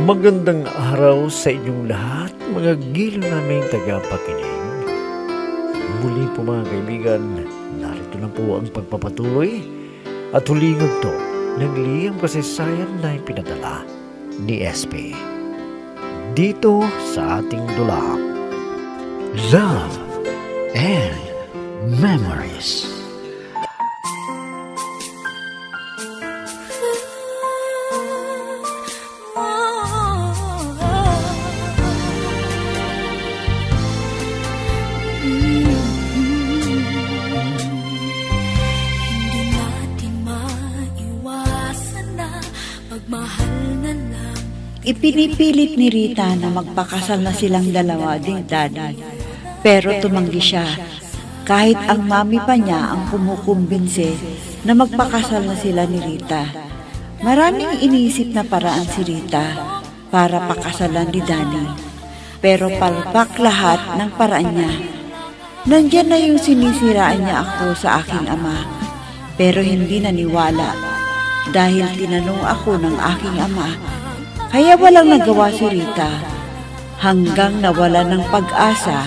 Magandang araw sa inyong lahat, mga gilo naming tagapakinig. Muli po mga kaibigan, narito na po ang pagpapatuloy at hulingog to ng liyang kasaysayan na ipinadala ni SP. Dito sa ating dulang, Love and Memories. Ipinipilit ni Rita na magpakasal na silang dalawa ni Daddy. Pero tumanggi siya. Kahit ang mami pa niya ang kumukumbinse na magpakasal na sila ni Rita. Maraming iniisip na paraan si Rita para pakasalan ni Danny. Pero palpak lahat ng paraan niya. Nandiyan na yung sinisiraan niya ako sa aking ama. Pero hindi naniwala dahil tinanong ako ng aking ama. Kaya walang nagawa si Rita hanggang nawala ng pag-asa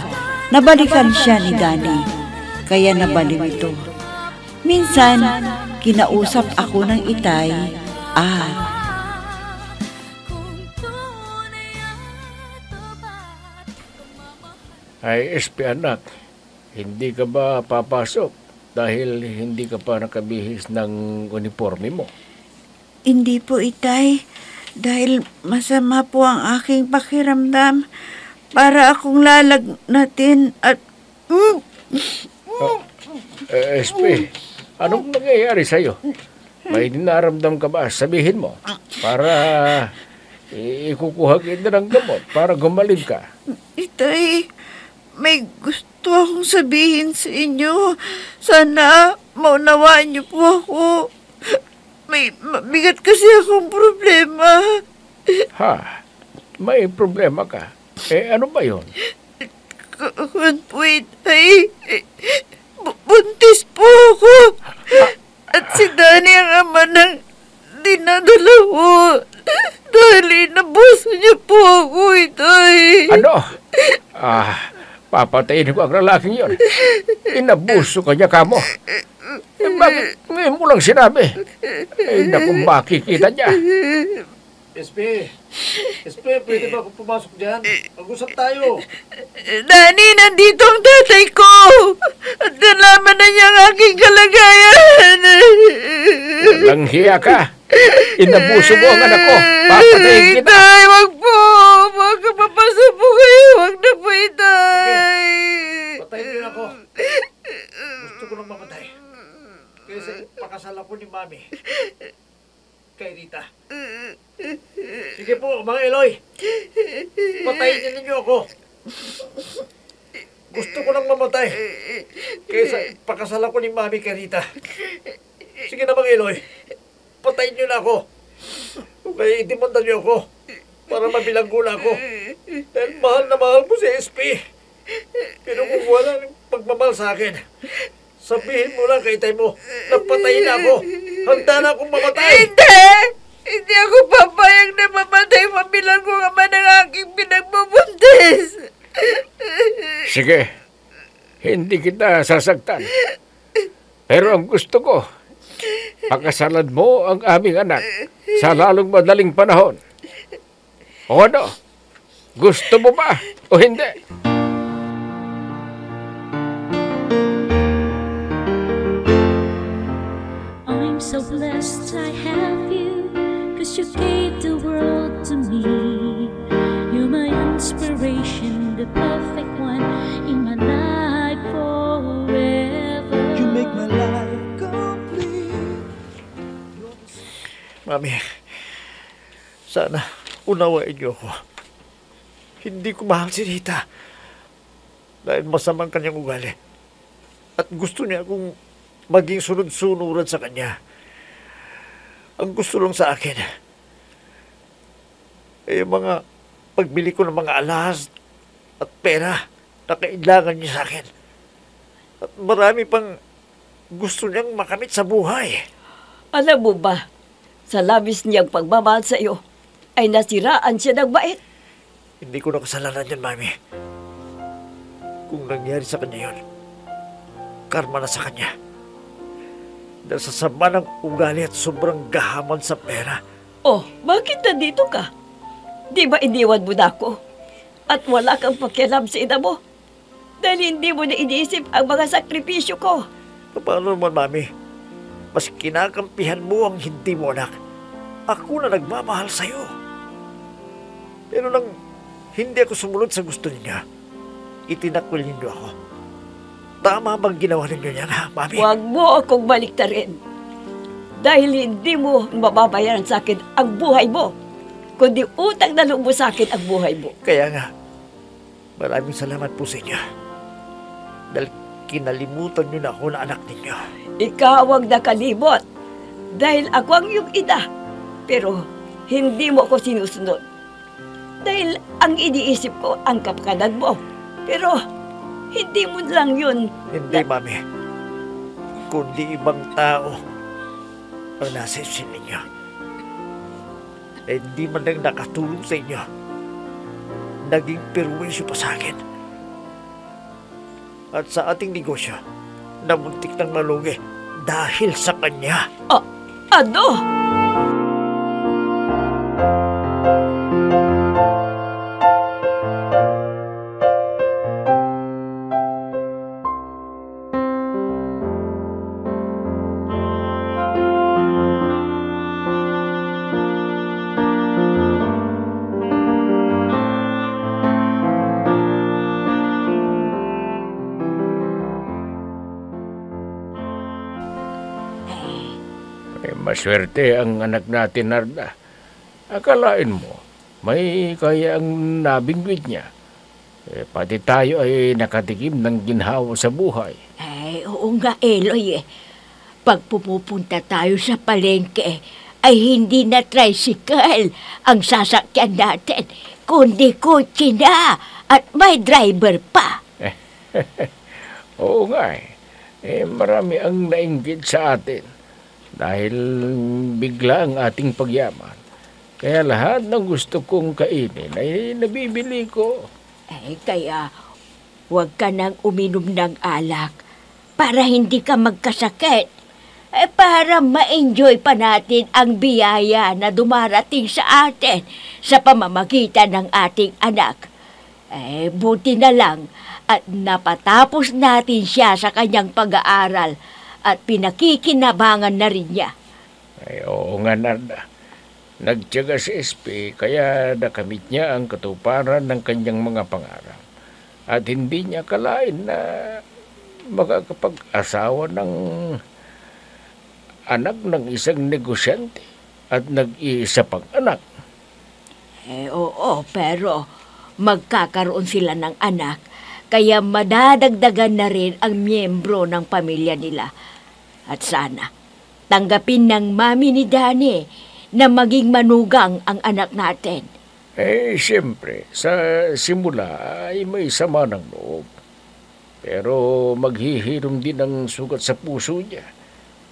na balikan siya ni Danny. Kaya nabaliw ito. Minsan, kinausap ako ng itay at Ay, SP anak, hindi ka ba papasok dahil hindi ka pa nakabihis ng uniforme mo? hindi po itay. Dahil masama po ang aking pakiramdam para akong lalagnatin at... SP, anong nangyayari sa'yo? May dinaramdam ka ba? Sabihin mo para ikukuha kita ng gamot para gumaling ka. Itay, may gusto akong sabihin sa inyo. Sana maunawaan niyo po ako. May mabigat kasi akong problema. Ha? May problema ka? Ano ba yun? Wait, ay, buntis po ako. At si Danny ang ama ng dinadala ko. Dahil inabuso niya po ako, itay. Ano? Papatayin ko ang lalaking yun. Inabuso ka niya kamo. Bakit ngayon mo lang sinabi? Naku, makikita niya. SP, pwede ba ako pumasok dyan? Mag-usap tayo. Danny, nandito ang tatay ko. At nalaman na niya ang aking kalagayan. Walang hiya ka. Inabuso mo ang anak ko. Papatayin kita. Itay, wag po. Wag ka papasa po kayo. Wag na po, itay. Patayin din ako. Gusto ko lang mamatay. Kaysa pakasal ako ni Mami. Kay Rita. Sige po, mga Eloy. Patayin niyo ninyo ako. Gusto ko lang mamatay. Kaysa pakasal ako ni Mami kay Rita. Sige na, mga Eloy. Patayin niyo na ako. Kaya itimandan niyo ako. Para mabilanggo na ako. Dahil mahal na mahal ko si SP. Pero kung wala ng pagmamahal sa akin, sabihin mo lang kay itay mo na patayin na ako. Handa na akong mamatay. Hindi! Hindi ako papayag na mamatay mabilang ko ama ng aking pinagbubuntis. Sige. Hindi kita sasaktan. Pero ang gusto ko, pakasalan mo ang aming anak sa lalong madaling panahon. O ano? Gusto mo ba o hindi? I'm so blessed I have you, 'cause you gave the world to me. You're my inspiration, the perfect one in my life forever. You make my life complete. Mami, sana unawain niyo ako. Hindi ko mahal si Rita dahil masamang kanyang ugali. At gusto niya akong maging sunod-sunuran sa kanya. Ang gusto lang sa akin ay mga pagbili ko ng mga alahas at pera na kailangan niya sa akin. At marami pang gusto niyang makamit sa buhay. Alam mo ba, sa labis niyang pagmamahal sa iyo, ay nasiraan siya ng bait. Hindi ko na kasalanan yan, Mami. Kung nangyari sa kanya yun, karma na sa kanya. Dahil sa sama ng ugali at sobrang gahaman sa pera. Oh, bakit nandito ka? Di ba iniwan mo na ako? At wala kang pakialam sa ina mo? Dahil hindi mo na iniisip ang mga sakripisyo ko. Paano naman, Mami? Mas kinakampihan mo ang hindi mo, anak. Ako na nagmamahal sa'yo. Pero nang hindi ako sumunod sa gusto niya, itinakwil ninyo ako. Tama bang ginawa ninyo yan, ha, Mami? Huwag mo akong baliktarin. Dahil hindi mo mababayaran sa akin ang buhay mo, kundi utang na loob mo sa akin ang buhay mo. Kaya nga, maraming salamat po sa inyo. Dahil kinalimutan niyo na ako na anak ninyo. Ikaw ang nakalimot dahil ako ang iyong ina. Pero hindi mo ako sinusunod. Dahil ang iniisip ko ang kapakanan mo. Pero hindi mo lang yun. Hindi, Mami. Kundi ibang tao ang nasa isip ninyo. Eh, hindi man lang nakatulong sa inyo. Naging perwisyo pa sa akin. At sa ating negosyo, namuntik ng malugi dahil sa kanya. Ano? Maswerte ang anak natin, Narda. Akalain mo, may kaya ang nabingwit niya. Pati tayo ay nakatikim ng ginhawa sa buhay. Ay, oo nga, Eloy. Pag pumupunta tayo sa palengke, ay hindi na tricycle ang sasakyan natin, kundi kotse na at may driver pa. Oo nga marami ang nainggit sa atin. Dahil bigla ang ating pagyaman. Kaya lahat ng gusto kong kainin ay nabibili ko. Kaya huwag ka nang uminom ng alak para hindi ka magkasakit. Para ma-enjoy pa natin ang biyaya na dumarating sa atin sa pamamagitan ng ating anak. Buti na lang at napatapos natin siya sa kanyang pag-aaral at pinakikinabangan na rin niya. Oo nga, Narda. Nagtiyaga si SP kaya nakamit niya ang katuparan ng kanyang mga pangarap. At hindi niya kalain na makakapag-asawa ng anak ng isang negosyante at nag-iisa pang anak. Oo, pero magkakaroon sila ng anak kaya madadagdagan na rin ang miyembro ng pamilya nila. At sana, tanggapin ng mami ni Danny na maging manugang ang anak natin. Siyempre, sa simula ay may sama ng loob. Pero maghihirom din ang sugat sa puso niya.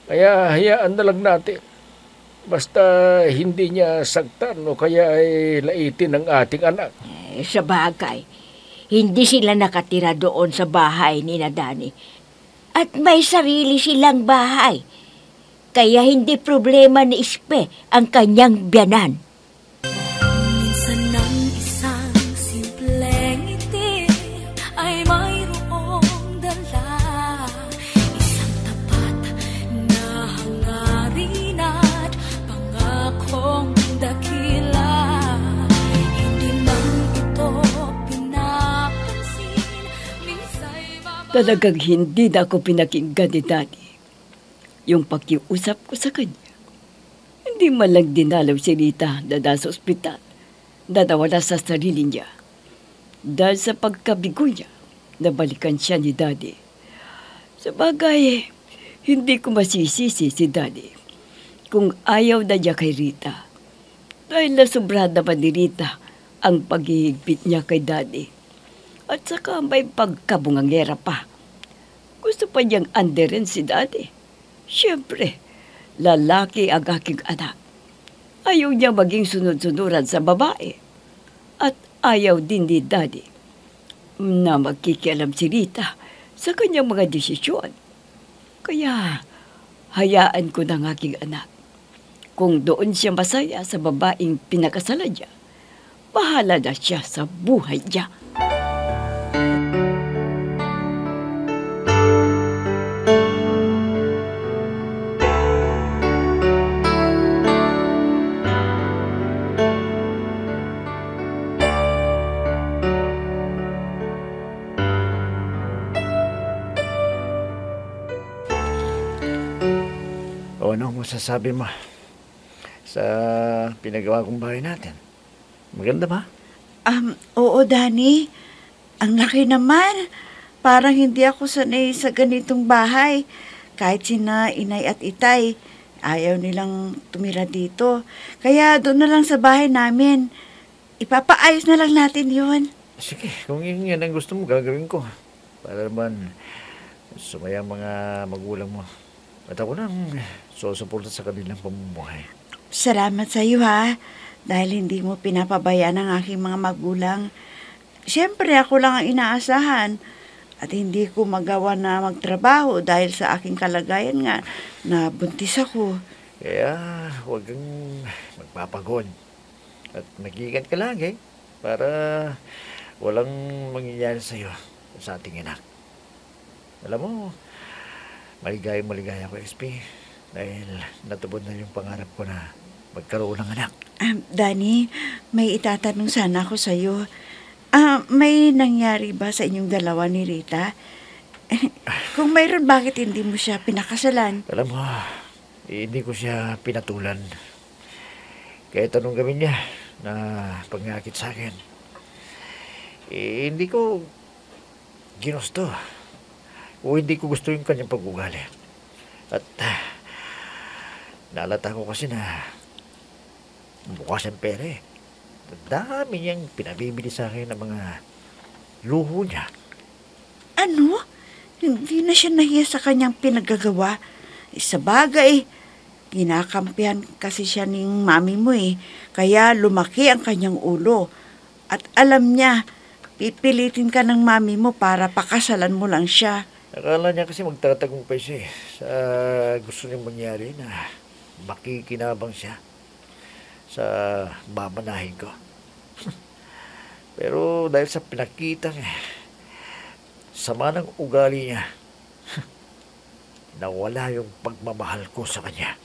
Kaya hayaan na lang natin. Basta hindi niya saktan o kaya ay laitin ang ating anak. Sa bagay, hindi sila nakatira doon sa bahay ni Danny. At may sarili silang bahay. Kaya hindi problema ni Ispe ang kanyang biyanan. Minsan ng isang simpleng ngiti ay mayroong dala. Isang tapat na hangarin at pangakong dakila. Hindi man ito pinapansin, minsa'y Talagang hindi na ako pinakinggan ni Daddy. Yung pakiusap ko sa kanya, hindi man lang dinalaw si Rita na nasa ospital na nawala sa sarili niya. Dahil sa pagkabigo niya, nabalikan siya ni Daddy. Sa bagay, hindi ko masisisi si Daddy kung ayaw na niya kay Rita. Dahil nasobrahan naman ni Rita ang paghihigpit niya kay Daddy. At saka may pagkabungangera pa. Gusto pa niyang anderin si Daddy. Siyempre, lalaki ang aking anak. Ayaw niya maging sunod-sunuran sa babae. At ayaw din ni Daddy na magkikialam si Rita sa kanyang mga desisyon. Kaya hayaan ko ng aking anak. Kung doon siya masaya sa babaeng pinakasalan niya, bahala na siya sa buhay niya. O anong masasabi mo sa pinagawa kong bahay natin? Maganda ba? Oo, Danny. Ang laki naman. Parang hindi ako sanay sa ganitong bahay. Kahit sina inay at itay, ayaw nilang tumira dito. Kaya doon na lang sa bahay namin. Ipapaayos na lang natin yun. Sige, kung yan ang gusto mo, gagawin ko. Para naman sumaya ang mga magulang mo. At ako nang susuporta sa kanilang pamumuhay. Salamat sa iyo, ha. Dahil hindi mo pinapabayaan ang aking mga magulang. Siyempre, ako lang ang inaasahan. At hindi ko magawa na magtrabaho dahil sa aking kalagayan nga na buntis ako. Kaya huwag kang magpapagod. At mag-iingat ka lagi para walang mangyayari sa iyo sa ating anak. Alam mo, maligaya ko, SP. Dahil natupod na yung pangarap ko na magkaroon ng anak. Danny, may itatanong sana ako sa iyo. May nangyari ba sa inyong dalawa ni Rita? Kung mayroon, bakit hindi mo siya pinakasalan? Alam mo, hindi ko siya pinatulan. Kahit anong gawin niya na pangakit sa akin, hindi ko ginusto. O hindi ko gusto yung kanyang pag-ugali. At naalata ko kasi na mukha siyang pera eh. Dami niyang pinabibili sa akin ng mga luho niya. Ano? Hindi na siya nahiya sa kanyang pinagagawa. Sa bagay, kinakampihan kasi siya ng mami mo eh. Kaya lumaki ang kanyang ulo. At alam niya, pipilitin ka ng mami mo para pakasalan mo lang siya. Akala niya kasi magtatagumpay siya eh. Sa gusto niyang mangyari na makikinabang siya sa mamanahin ko. Pero dahil sa pinakita niya, sama ng ugali niya, nawala yung pagmamahal ko sa kanya.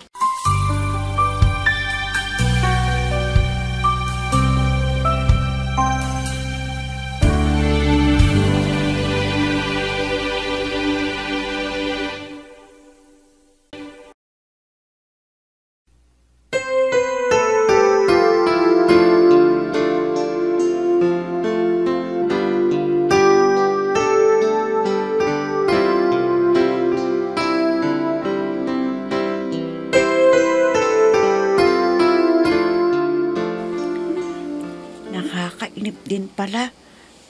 Nakakainip din pala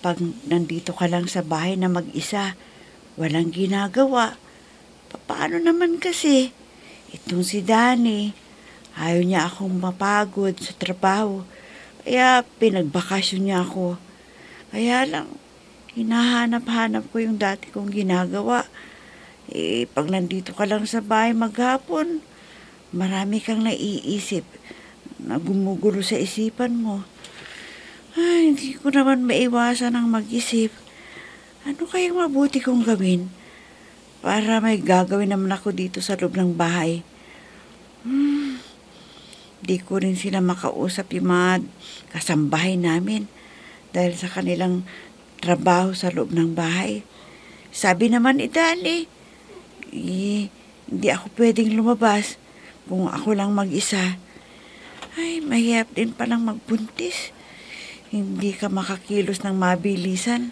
pag nandito ka lang sa bahay na mag-isa. Walang ginagawa. Paano naman kasi? Itong si Danny, ayaw niya akong mapagod sa trabaho. Kaya pinagbakasyon niya ako. Kaya lang, hinahanap-hanap ko yung dati kong ginagawa. Pag nandito ka lang sa bahay maghapon, marami kang naiisip na gumugulo sa isipan mo. Ay, hindi ko naman maiwasan ang mag-isip. Ano kayang mabuti kong gawin para may gagawin naman ako dito sa loob ng bahay? Di ko rin sila makausap yung mga kasambahay namin dahil sa kanilang trabaho sa loob ng bahay. Sabi naman ni Dali, hindi ako pwedeng lumabas kung ako lang mag-isa. Ay, mahirap din palang magbuntis. Hindi ka makakilos ng mabilisan.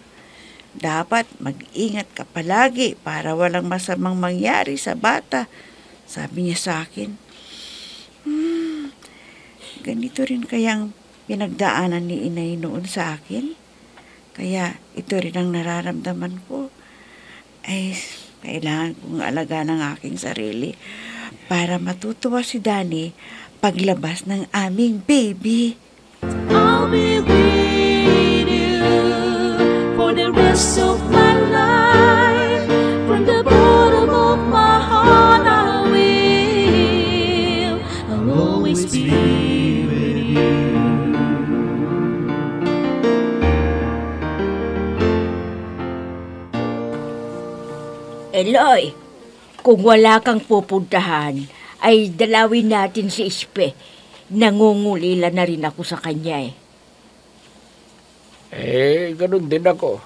Dapat mag-ingat ka palagi para walang masamang mangyari sa bata, sabi niya sa akin. Ganito rin kayang pinagdaanan ni inay noon sa akin. Kaya ito rin ang nararamdaman ko. Ay, kailangan kong alagaan ang aking sarili para matutuwa si Danny paglabas ng aming baby. I'll be with you for the rest of my life. From the bottom of my heart, I'll always be with you. Eloy, kung wala kang pupuntahan, ay dalawin natin si Ispe. Nangungulila na rin ako sa kanya eh. Ganun din ako.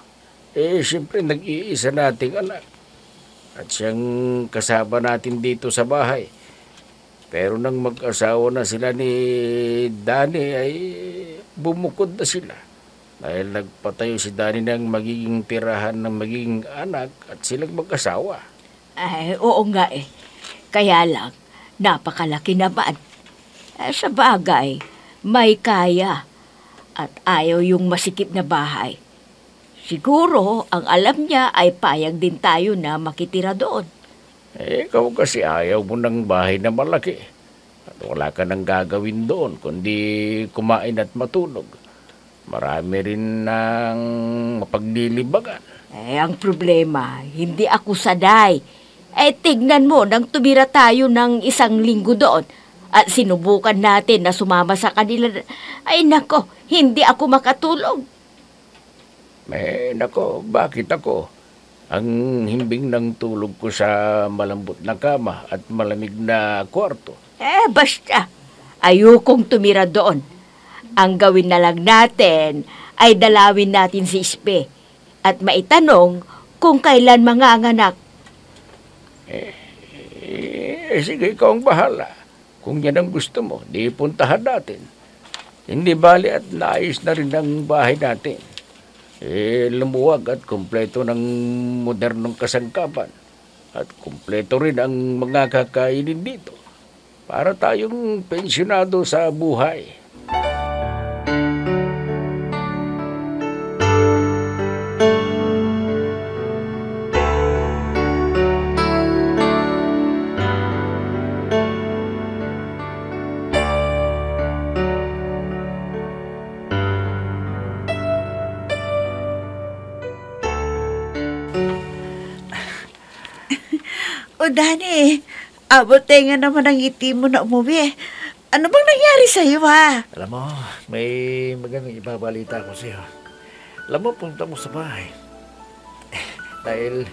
Siyempre nag-iisa nating anak. At siyang kasama natin dito sa bahay. Pero nang mag-asawa na sila ni Danny ay bumukod na sila. Dahil nagpatayo si Danny ng magiging tirahan ng magiging anak at silang mag-asawa. Ay, oo nga eh. Kaya lang, napakalaki naman. Sa bagay, may kaya. At ayaw yung masikip na bahay. Siguro, ang alam niya ay payag din tayo na makitira doon. Ikaw kasi ayaw mo ng bahay na malaki. At wala ka nang gagawin doon, kundi kumain at matulog. Marami rin ng mapaglilibagan. Ang problema, hindi ako saday. Tignan mo, nang tumira tayo ng 1 linggo doon at sinubukan natin na sumama sa kanila, ay nako, hindi ako makatulog. Nako, bakit ako? Ang himbing ng tulog ko sa malambot na kama at malamig na kwarto. Basta, ayokong tumira doon. Ang gawin na lang natin ay dalawin natin si Ispe at maitanong kung kailan manganganak. Sige, ikaw ang bahala. Kung yan ang gusto mo, di puntahan natin. Hindi bali at naayos na rin ang bahay natin. Lumuwag at kumpleto ng modernong kasangkapan. At kumpleto rin ang mga kakainin dito. Para tayong pensyonado sa buhay. O Danny, abot nga naman ang ngiti mo na umuwi. Ano bang nangyari sa'yo ha? Alam mo, may magandang ibabalita ko sa'yo. Alam mo, punta mo sa bahay. Dahil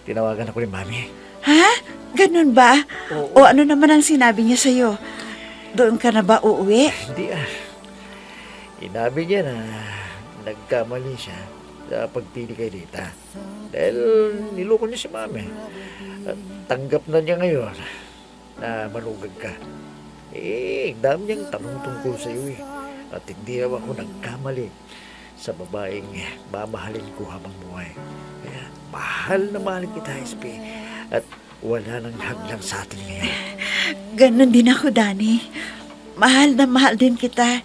tinawagan ako ni Mami. Ha? Ganun ba? Oo. O ano naman ang sinabi niya sa'yo? Doon ka na ba uuwi? Hindi Inabi niya na nagkamali siya sa pagpili kay Rita. Dahil niloko niya si Mami. At tanggap na niya ngayon na manugag ka. Dami niyang tanong tungkol sa iyo At hindi raw ako nagkamali sa babaeng mamahalin ko habang buhay. Kaya mahal na mahal kita, SP. At wala nang hadlang sa atin ngayon. Ganon din ako, Danny. Mahal na mahal din kita.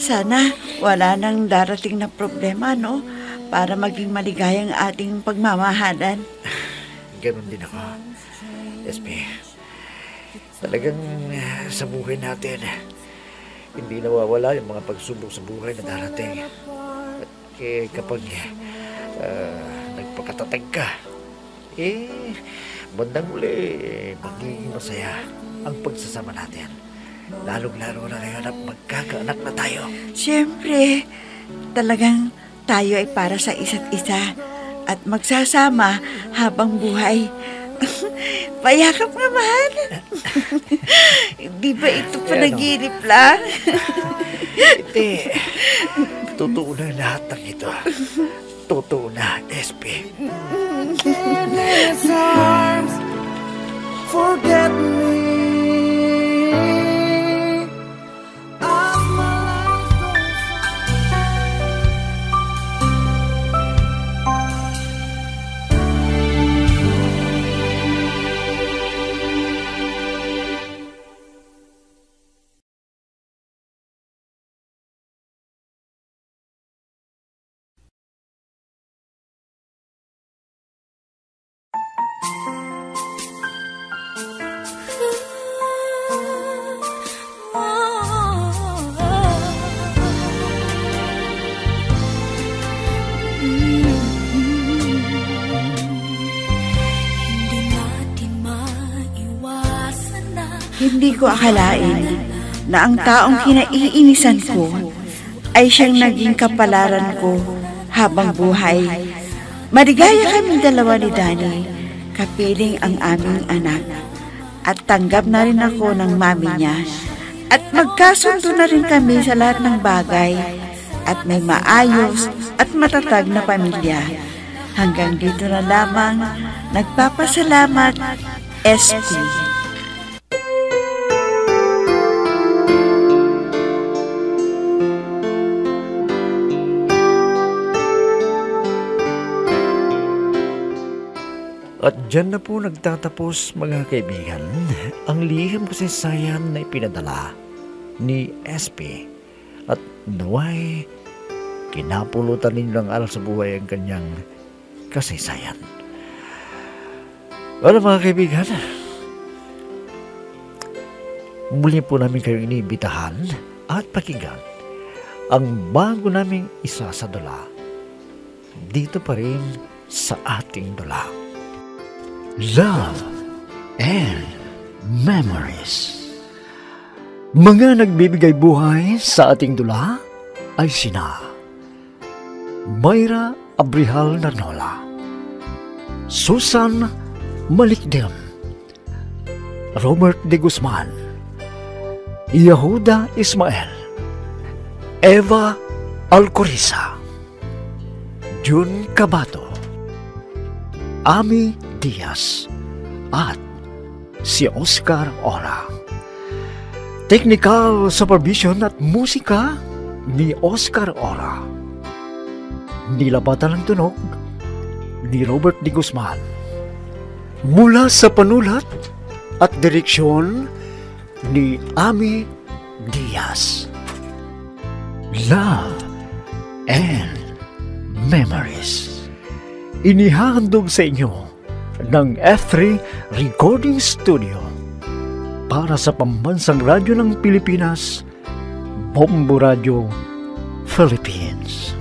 Sana wala nang darating na problema, no? Para maging maligayang ating pagmamahalan. Ganon din ako, SP. Talagang sa buhay natin, hindi nawawala yung mga pagsubok sa buhay na darating. At kapag nagpakatatag ka, bandang uli, magiging masaya ang pagsasama natin. Lalong-lalo na ngayon at magkakaanak na tayo. Siyempre, talagang tayo ay para sa isa't isa at magsasama habang buhay. Payakap nga, mahal. Di ba ito panaginip lang? Hindi. Totoo na lahat ng ito. Totoo na, SP. In his arms, forget me. As my life goes Hindi ko akalain na ang taong kinaiinisan ko ay siyang naging kapalaran ko habang buhay. Maligaya kaming dalawa ni Danny, kapiling ang aming anak. At tanggap na rin ako ng mami niya. At magkasundo na rin kami sa lahat ng bagay. At may maayos at matatag na pamilya. Hanggang dito na lamang, nagpapasalamat, SP. At dyan na po nagtatapos, mga kaibigan, ang liham kasaysayan na ipinadala ni SP. At naway, kinapulutan ninyo ng aral sa buhay ang kanyang kasaysayan. Wala, mga kaibigan, muli po namin kayong iniimbitahan at pakinggan ang bago naming isa sa dula. Dito pa rin sa ating dula. Love and Memories. Mga nagbibigay buhay sa ating dula ay sina Mayra Abrihal Narnola, Susan Malikdem, Robert de Guzman, Yehuda Ismael, Eva Alcoriza, June Cabato, Ami Diaz, at si Oscar Ora. Technical supervision at musika ni Oscar Ora. Nilapatan ng tunog ni Robert de Guzman. Mula sa panulat at direksyon ni Ami Diaz. Love and Memories. Inihahandog sa inyo ng F3 Recording Studio para sa Pambansang Radyo ng Pilipinas, Bombo Radio, Philippines.